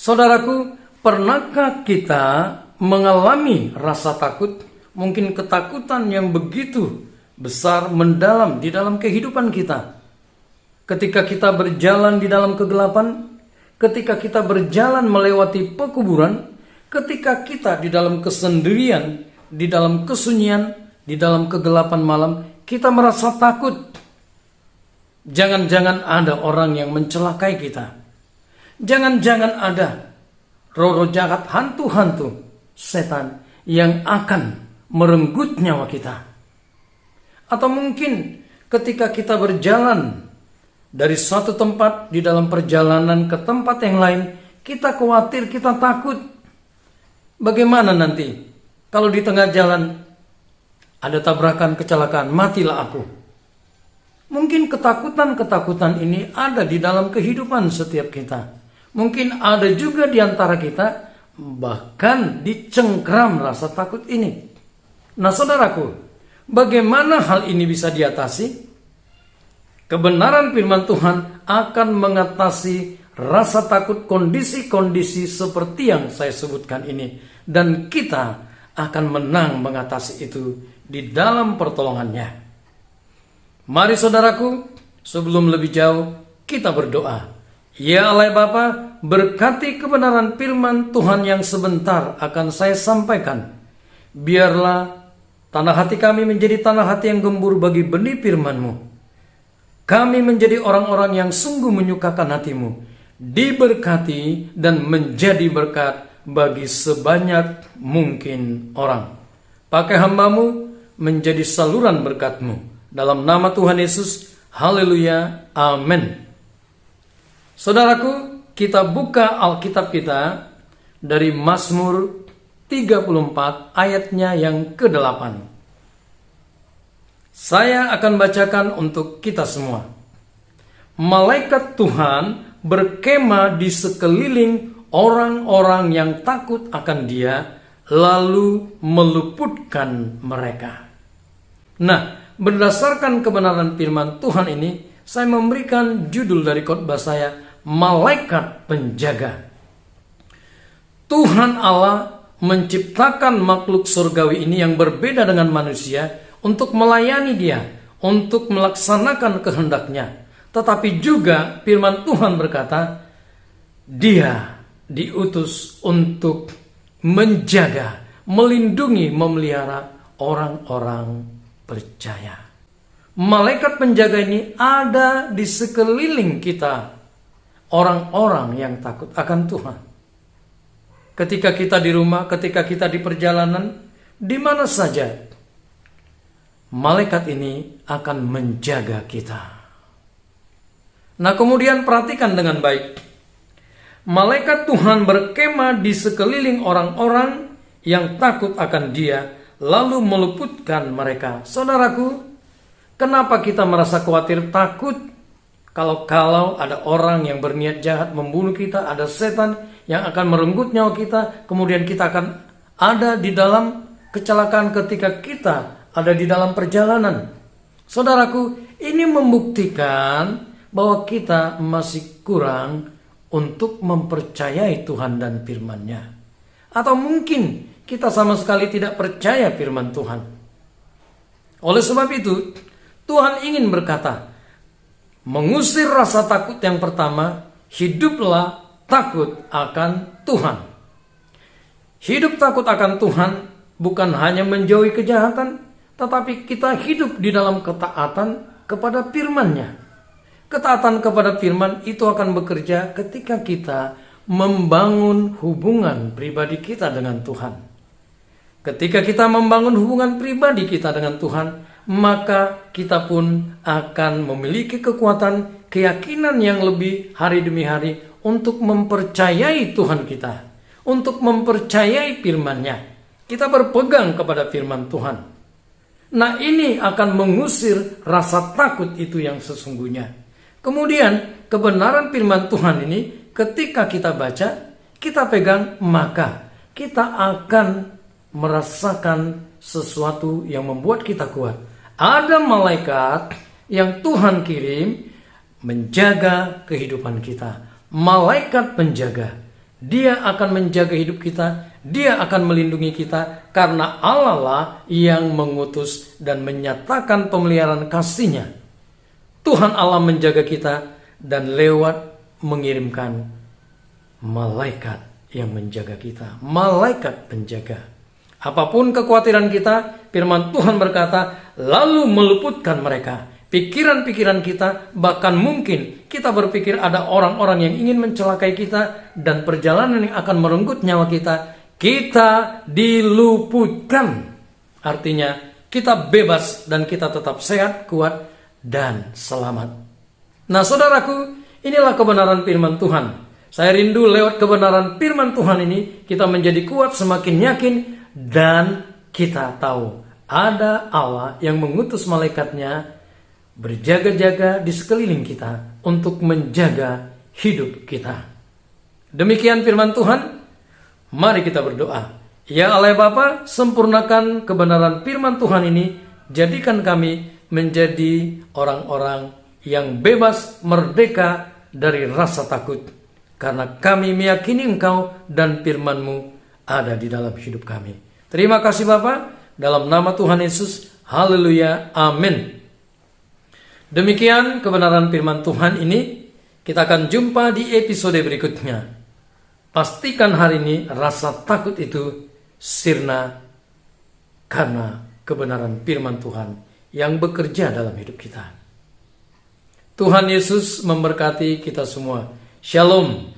Saudaraku, pernahkah kita mengalami rasa takut? Mungkin ketakutan yang begitu besar mendalam di dalam kehidupan kita. Ketika kita berjalan di dalam kegelapan, ketika kita berjalan melewati pekuburan, ketika kita di dalam kesendirian, di dalam kesunyian, di dalam kegelapan malam, kita merasa takut. Jangan-jangan ada orang yang mencelakai kita. Jangan-jangan ada roh-roh jahat, hantu-hantu, setan yang akan merenggut nyawa kita. Atau mungkin ketika kita berjalan dari suatu tempat di dalam perjalanan ke tempat yang lain, kita khawatir, kita takut. Bagaimana nanti kalau di tengah jalan ada tabrakan, kecelakaan, matilah aku. Mungkin ketakutan-ketakutan ini ada di dalam kehidupan setiap kita. Mungkin ada juga di antara kita bahkan dicengkram rasa takut ini. Nah saudaraku, bagaimana hal ini bisa diatasi? Kebenaran firman Tuhan akan mengatasi rasa takut kondisi-kondisi seperti yang saya sebutkan ini. Dan kita akan menang mengatasi itu di dalam pertolongannya. Mari saudaraku, sebelum lebih jauh kita berdoa. Ya Allah Bapa, berkati kebenaran firman Tuhan yang sebentar akan saya sampaikan. Biarlah tanah hati kami menjadi tanah hati yang gembur bagi benih firman-Mu. Kami menjadi orang-orang yang sungguh menyukakan hati-Mu, diberkati dan menjadi berkat bagi sebanyak mungkin orang. Pakai hamba-Mu menjadi saluran berkat-Mu. Dalam nama Tuhan Yesus, haleluya, amin. Saudaraku, kita buka Alkitab kita dari Mazmur 34 ayatnya yang ke-8. Saya akan bacakan untuk kita semua. Malaikat Tuhan berkemah di sekeliling orang-orang yang takut akan Dia, lalu meluputkan mereka. Nah, berdasarkan kebenaran firman Tuhan ini, saya memberikan judul dari khotbah saya, Malaikat Penjaga. Tuhan Allah menciptakan makhluk surgawi ini yang berbeda dengan manusia untuk melayani Dia, untuk melaksanakan kehendak-Nya. Tetapi juga firman Tuhan berkata, Dia diutus untuk menjaga, melindungi, memelihara orang-orang percaya. Malaikat penjaga ini ada di sekeliling kita, orang-orang yang takut akan Tuhan. Ketika kita di rumah, ketika kita di perjalanan, di mana saja, malaikat ini akan menjaga kita. Nah, kemudian perhatikan dengan baik. Malaikat Tuhan berkemah di sekeliling orang-orang yang takut akan Dia, lalu meluputkan mereka. Saudaraku, kenapa kita merasa khawatir, takut? Kalau ada orang yang berniat jahat membunuh kita, ada setan yang akan merenggut nyawa kita, kemudian kita akan ada di dalam kecelakaan ketika kita ada di dalam perjalanan. Saudaraku, ini membuktikan bahwa kita masih kurang untuk mempercayai Tuhan dan firman-Nya. Atau mungkin kita sama sekali tidak percaya firman Tuhan. Oleh sebab itu, Tuhan ingin berkata, mengusir rasa takut yang pertama, hiduplah takut akan Tuhan. Hidup takut akan Tuhan bukan hanya menjauhi kejahatan, tetapi kita hidup di dalam ketaatan kepada firman-Nya. Ketaatan kepada firman itu akan bekerja ketika kita membangun hubungan pribadi kita dengan Tuhan. Ketika kita membangun hubungan pribadi kita dengan Tuhan, maka kita pun akan memiliki kekuatan, keyakinan yang lebih hari demi hari untuk mempercayai Tuhan kita, untuk mempercayai firman-Nya. Kita berpegang kepada firman Tuhan. Nah, ini akan mengusir rasa takut itu yang sesungguhnya. Kemudian kebenaran firman Tuhan ini ketika kita baca, kita pegang, maka kita akan merasakan sesuatu yang membuat kita kuat. Ada malaikat yang Tuhan kirim menjaga kehidupan kita. Malaikat penjaga. Dia akan menjaga hidup kita, Dia akan melindungi kita, karena Allah lah yang mengutus dan menyatakan pemeliharaan kasih-Nya. Tuhan Allah menjaga kita dan lewat mengirimkan malaikat yang menjaga kita, malaikat penjaga. Apapun kekhawatiran kita, firman Tuhan berkata, lalu meluputkan mereka. Pikiran-pikiran kita, bahkan mungkin kita berpikir ada orang-orang yang ingin mencelakai kita, dan perjalanan yang akan merenggut nyawa kita diluputkan. Artinya, kita bebas dan kita tetap sehat, kuat, dan selamat. Nah saudaraku, inilah kebenaran firman Tuhan. Saya rindu lewat kebenaran firman Tuhan ini, kita menjadi kuat, semakin yakin, dan kita tahu ada Allah yang mengutus malaikatnya berjaga-jaga di sekeliling kita untuk menjaga hidup kita. Demikian firman Tuhan. Mari kita berdoa. Ya Allah Bapa, sempurnakan kebenaran firman Tuhan ini. Jadikan kami menjadi orang-orang yang bebas, merdeka dari rasa takut. Karena kami meyakini Engkau dan firman-Mu ada di dalam hidup kami. Terima kasih Bapa, dalam nama Tuhan Yesus. Haleluya, amin. Demikian kebenaran firman Tuhan ini. Kita akan jumpa di episode berikutnya. Pastikan hari ini rasa takut itu sirna karena kebenaran firman Tuhan yang bekerja dalam hidup kita. Tuhan Yesus memberkati kita semua. Shalom.